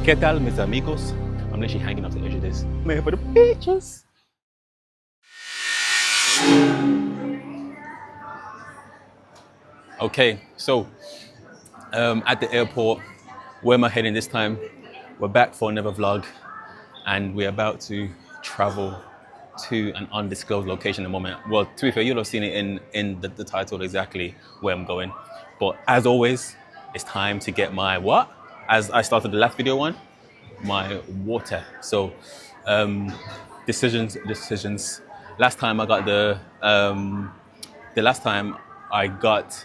¿Qué tal, mis amigos? I'm literally hanging off the edge of this. I'm here for the beaches. Okay, so at the airport, where am I heading this time? We're back for another vlog, and we're about to travel to an undisclosed location at the moment. Well, to be fair, you'll have seen it in the title exactly where I'm going. But as always, it's time to get my what? As I started the last video one, my water. So decisions. Last time I got the last time I got,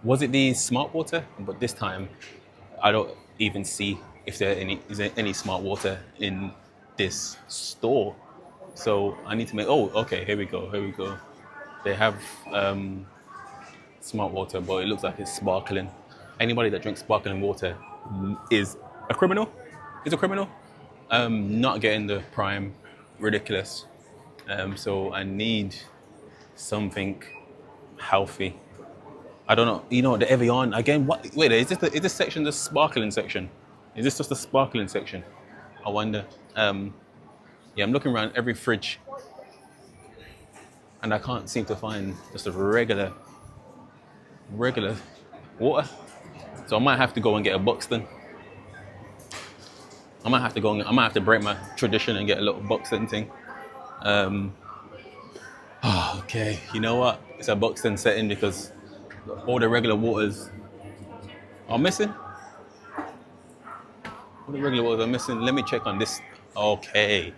was it the smart water? But this time I don't even see if is there any smart water in this store. So I need to make, oh, okay, here we go. They have smart water, but it looks like it's sparkling. Anybody that drinks sparkling water is a criminal. Not getting the prime, ridiculous. So I need something healthy. I don't know, the Evian again. What? Wait, is this section the sparkling section? Is this just the sparkling section? I wonder. Yeah, I'm looking around every fridge, and I can't seem to find just a regular water. So I might have to go and get a Buxton. I might have to break my tradition and get a little Buxton thing. Okay, you know what? It's a Buxton setting because all the regular waters are missing. Let me check on this. Okay.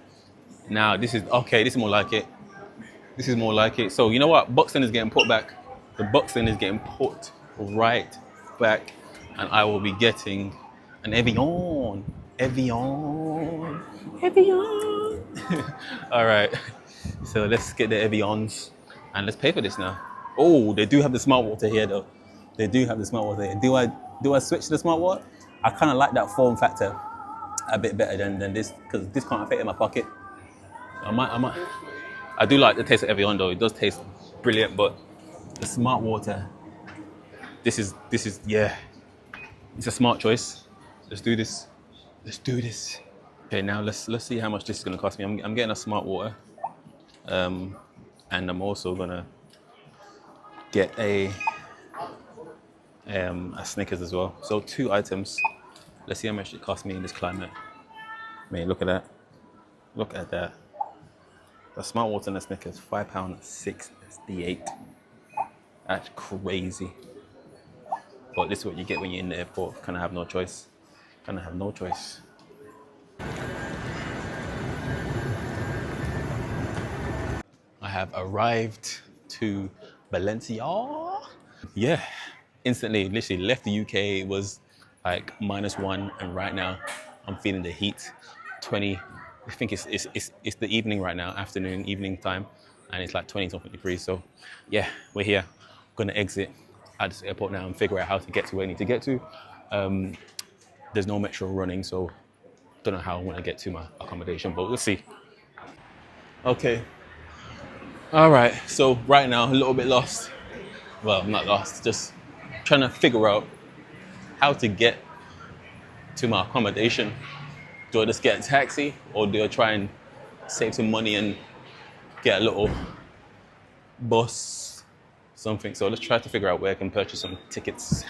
Now this is more like it. So you know what? Buxton is getting put back. The Buxton is getting put right back. And I will be getting an Evian. All right. So let's get the Evians and let's pay for this now. Oh, they do have the smart water here though. Do I switch to the smart water? I kind of like that form factor a bit better than this, because this can't fit in my pocket. I do like the taste of Evian though. It does taste brilliant, but the smart water, this is yeah, it's a smart choice. Let's do this. Okay, now let's see how much this is going to cost me. I'm getting a smart water, and I'm also gonna get a Snickers as well. So 2 items. Let's see how much it costs me in this climate. Man, look at that. The smart water and the Snickers, £5.68. That's crazy. But this is what you get when you're in the airport. Kind of have no choice. I have arrived to Valencia. Yeah, instantly, literally left the UK. It was like -1, and right now I'm feeling the heat. 20. I think it's the evening right now, evening time, and it's like 20 something degrees. So yeah, we're here. Gonna exit at this airport now and figure out how to get to where I need to get to. There's no metro running, so don't know how I want to get to my accommodation, but we'll see. Okay. All right. So right now, a little bit lost. Well, not lost, just trying to figure out how to get to my accommodation. Do I just get a taxi, or do I try and save some money and get a little bus, something? So let's try to figure out where I can purchase some tickets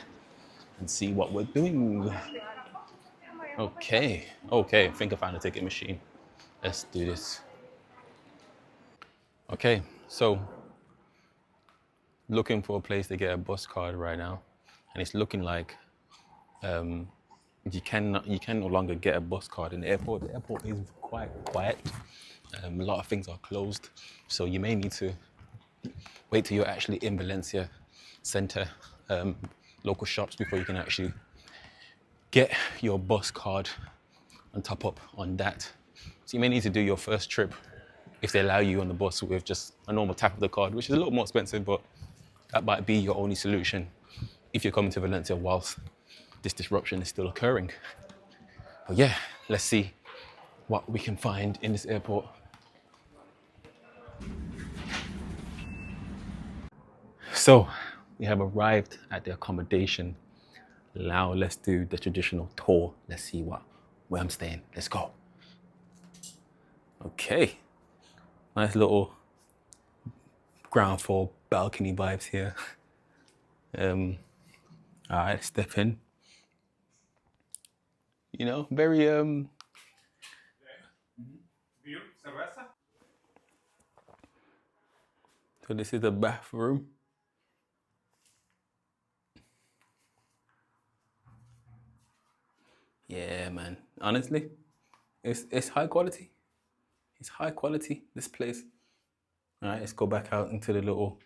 and see what we're doing. Okay, I think I found a ticket machine. Let's do this. Okay, so looking for a place to get a bus card right now, and it's looking like you can no longer get a bus card in the airport. The airport is quite quiet. A lot of things are closed, so you may need to wait till you're actually in Valencia center, local shops, before you can actually get your bus card and top up on that. So you may need to do your first trip, if they allow you on the bus, with just a normal tap of the card, which is a little more expensive, but that might be your only solution if you're coming to Valencia whilst this disruption is still occurring. But yeah, let's see what we can find in this airport. So we have arrived at the accommodation. Now let's do the traditional tour. Let's see where I'm staying. Let's go. Okay, nice little ground floor balcony vibes here. All right, step in. You know, very So this is the bathroom. Yeah, man. Honestly, it's high quality. It's high quality, this place. All right, let's go back out into the little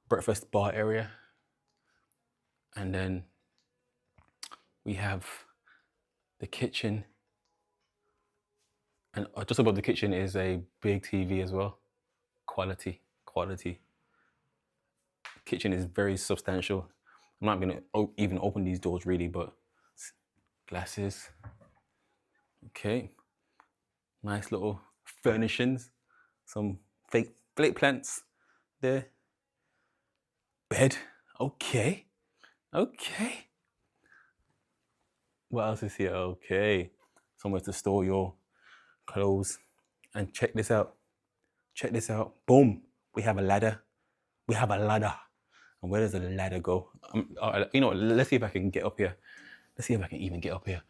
breakfast bar area. And then we have the kitchen. And just above the kitchen is a big TV as well. Quality. Kitchen is very substantial. I'm not gonna even open these doors really, but glasses. Okay. Nice little furnishings. Some fake plants there. Bed. Okay. What else is here? Okay. Somewhere to store your clothes. And check this out. Boom. We have a ladder. And where does the ladder go? You know, let's see if I can get up here. Let's see if I can even get up here.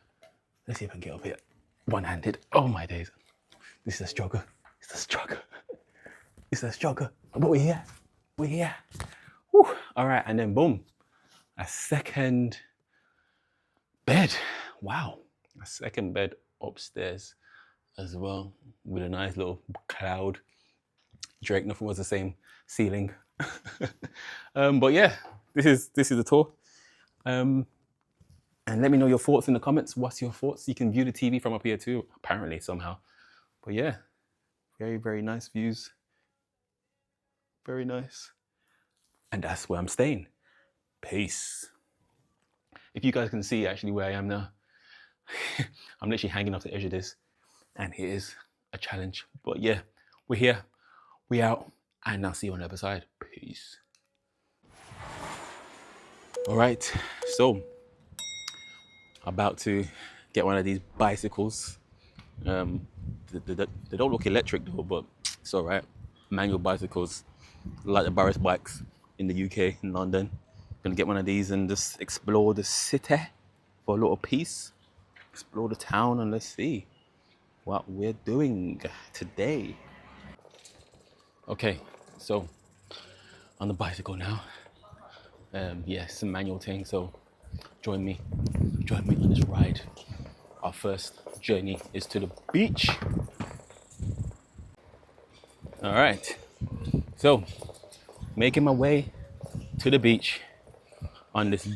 One-handed. Oh my days. This is a struggle. But we're here. Whew. All right, and then boom. A second bed. Wow. A second bed upstairs as well, with a nice little cloud. Drake, nothing was the same. Ceiling. But yeah, this is the tour. And let me know your thoughts in the comments. What's your thoughts? You can view the TV from up here too, apparently, somehow. But yeah, very, very nice views. Very nice. And that's where I'm staying. Peace. If you guys can see actually where I am now, I'm literally hanging off the edge of this, and it is a challenge. But yeah, we're here, we out, and I'll see you on the other side. Peace. All right, so about to get one of these bicycles. They don't look electric though, but it's all right. Manual bicycles, like the Barris bikes in the UK, in London. Gonna get one of these and just explore the city for a little piece. Explore the town, and let's see what we're doing today. Okay, so on the bicycle now. Yeah, it's a manual thing, so join me on this ride. Our first journey is to the beach. All right, so making my way to the beach on this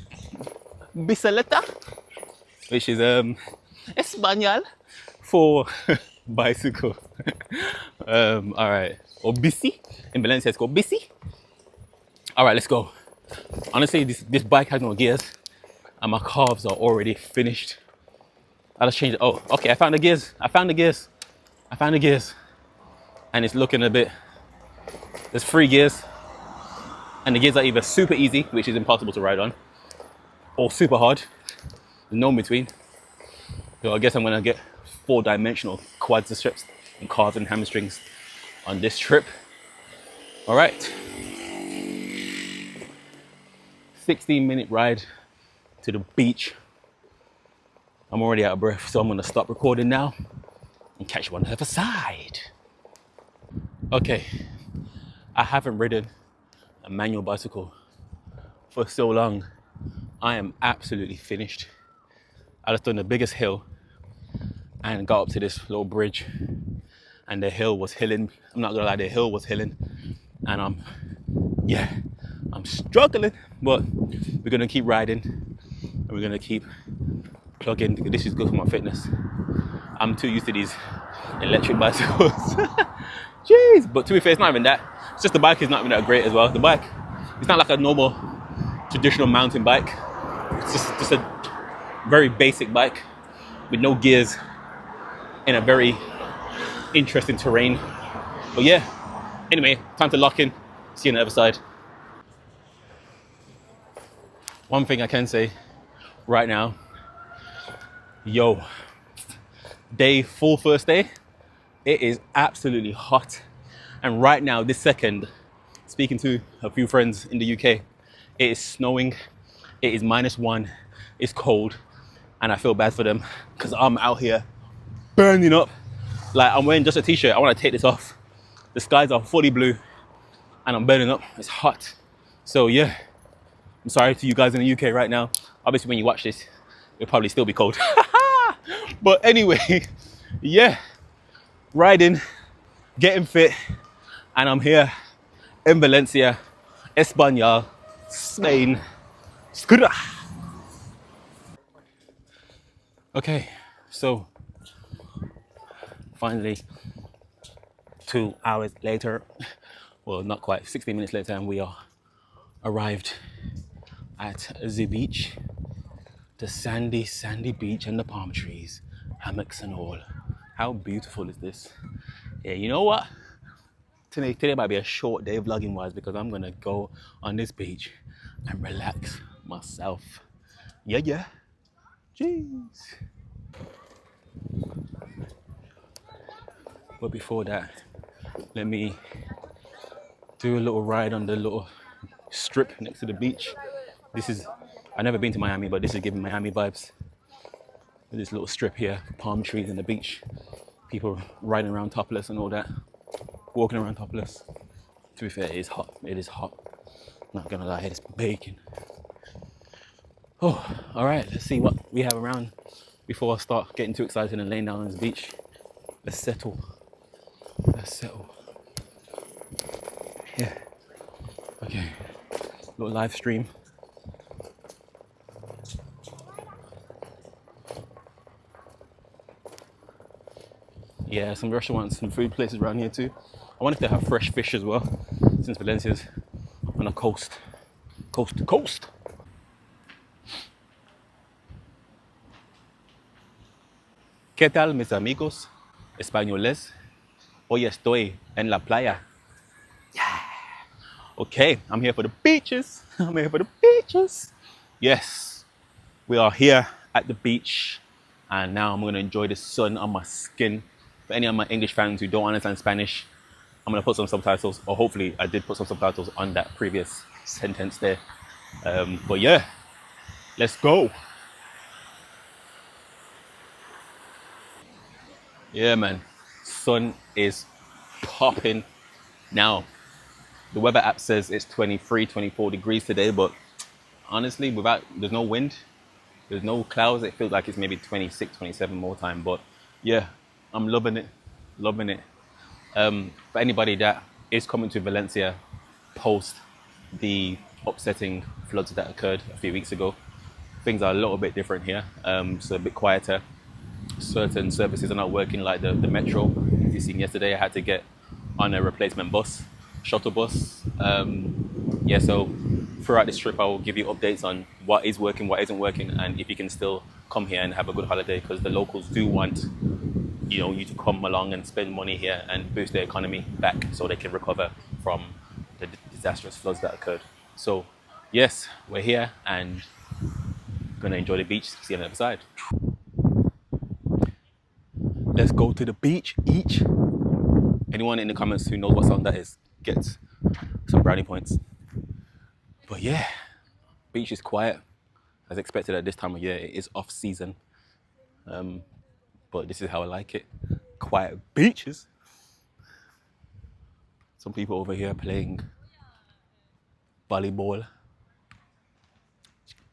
bicicleta, which is Espanol for bicycle. All right, or bici. In Valencia, it's called bici. All right, let's go. Honestly, this bike has no gears, and my calves are already finished. I'll just change it. Oh, okay, I found the gears. And it's looking a bit, there's 3 gears. And the gears are either super easy, which is impossible to ride on, or super hard. There's no in between. So I guess I'm gonna get 4-dimensional quadriceps and calves and hamstrings on this trip. All right. 16-minute ride to the beach. I'm already out of breath, so I'm gonna stop recording now and catch you on the other side. Okay, I haven't ridden a manual bicycle for so long. I am absolutely finished. I just done the biggest hill and got up to this little bridge, and the hill was hilling. I'm not gonna lie, the hill was hilling, and I'm struggling, but we're gonna keep riding and we're gonna keep plugging, because this is good for my fitness. I'm too used to these electric bicycles. Jeez, but to be fair, it's not even that. It's just the bike is not even that great as well. The bike, it's not like a normal traditional mountain bike. It's just a very basic bike with no gears in a very interesting terrain. But yeah, anyway, time to lock in. See you on the other side. One thing I can say, right now. Yo, first day, it is absolutely hot. And right now, this second, speaking to a few friends in the UK, it is snowing, it is -1, it's cold, and I feel bad for them because I'm out here burning up. Like, I'm wearing just a t-shirt, I want to take this off. The skies are fully blue and I'm burning up, it's hot. So yeah, I'm sorry to you guys in the UK right now. Obviously when you watch this, it'll probably still be cold. But anyway, yeah, riding, getting fit, and I'm here in Valencia, España, Spain. Skra. Okay, so finally, 2 hours later, well, not quite, 16 minutes later, and we are arrived at the beach, the sandy beach and the palm trees, hammocks and all. How beautiful is this? Yeah, you know what? Today might be a short day vlogging wise because I'm gonna go on this beach and relax myself. Yeah, yeah. Jeez. But before that, let me do a little ride on the little strip next to the beach. I've never been to Miami, but this is giving Miami vibes. This little strip here, palm trees and the beach. People riding around topless and all that. Walking around topless. To be fair, it is hot. It is hot. Not gonna lie, it's baking. Oh, all right, let's see what we have around before I start getting too excited and laying down on this beach. Let's settle. Yeah. Okay. Little live stream. Yeah, some restaurants and food places around here too. I wonder if they have fresh fish as well, since Valencia's on a coast. Coast to coast. ¿Qué tal, mis amigos españoles? Hoy estoy en la playa. Yeah. Okay, I'm here for the beaches. I'm here for the beaches. Yes, we are here at the beach, and now I'm gonna enjoy the sun on my skin. For any of my English fans who don't understand Spanish, I'm gonna put some subtitles, or hopefully I did put some subtitles on that previous sentence there. But yeah, let's go. Yeah, man, sun is popping now. The weather app says it's 23, 24 degrees today, but honestly, there's no wind, there's no clouds, it feels like it's maybe 26, 27 more time. But yeah, I'm loving it, loving it. For anybody that is coming to Valencia post the upsetting floods that occurred a few weeks ago, things are a little bit different here. So a bit quieter. Certain services are not working, like the metro. As you seen yesterday, I had to get on a replacement bus, shuttle bus. Yeah, so throughout this trip, I will give you updates on what is working, what isn't working, and if you can still come here and have a good holiday, because the locals do want you to come along and spend money here and boost their economy back so they can recover from the disastrous floods that occurred. So yes, we're here and gonna enjoy the beach. See you on the other side. Let's go to the beach each. Anyone in the comments who knows what song that is gets some brownie points. But yeah, beach is quiet as expected at this time of year. It is off season, but this is how I like it. Quiet beaches. Some people over here playing volleyball.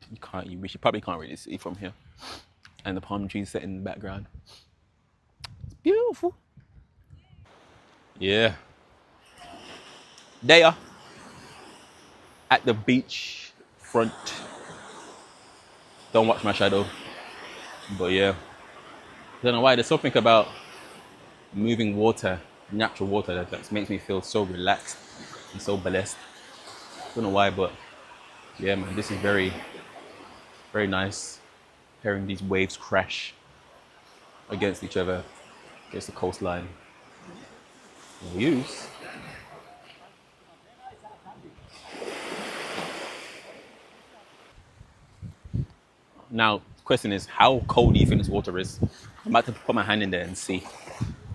You probably can't really see from here. And the palm trees set in the background. It's beautiful. Yeah. They are at the beach front. Don't watch my shadow. But yeah. I don't know why, there's something about moving water, natural water, that makes me feel so relaxed and so blessed. I don't know why, but yeah, man, this is very, very nice. Hearing these waves crash against each other, against the coastline. The views. Now, question is, how cold do you think this water is? I'm about to put my hand in there and see.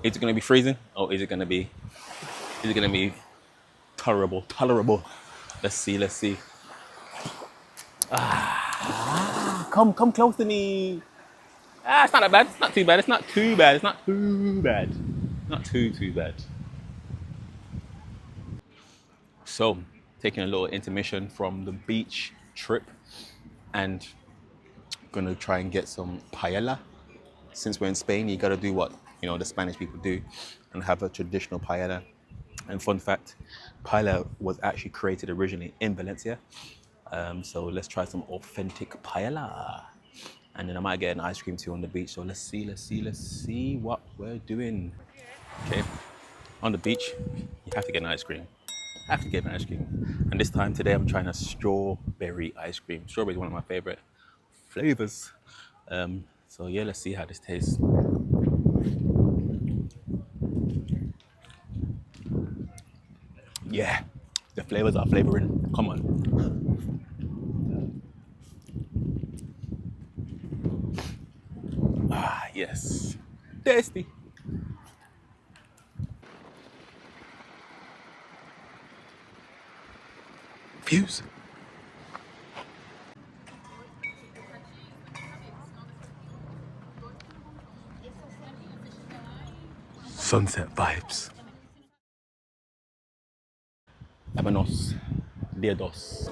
Is it gonna be freezing or is it gonna be tolerable? Tolerable. Let's see, let's see. Come close to me. It's not that bad. It's not too bad. It's not too bad. It's not too bad. Not too bad. So, taking a little intermission from the beach trip and gonna try and get some paella. Since we're in Spain, you gotta do what the Spanish people do and have a traditional paella. And fun fact, paella was actually created originally in Valencia. So let's try some authentic paella. And then I might get an ice cream too on the beach. So let's see what we're doing. Okay, on the beach, you have to get an ice cream. Have to get an ice cream. And this time today, I'm trying a strawberry ice cream. Strawberry is one of my favorite flavors. So yeah, let's see how this tastes. Yeah, the flavors are flavoring. Come on. Yes, tasty. Views. Sunset vibes. Vámonos. Día dos.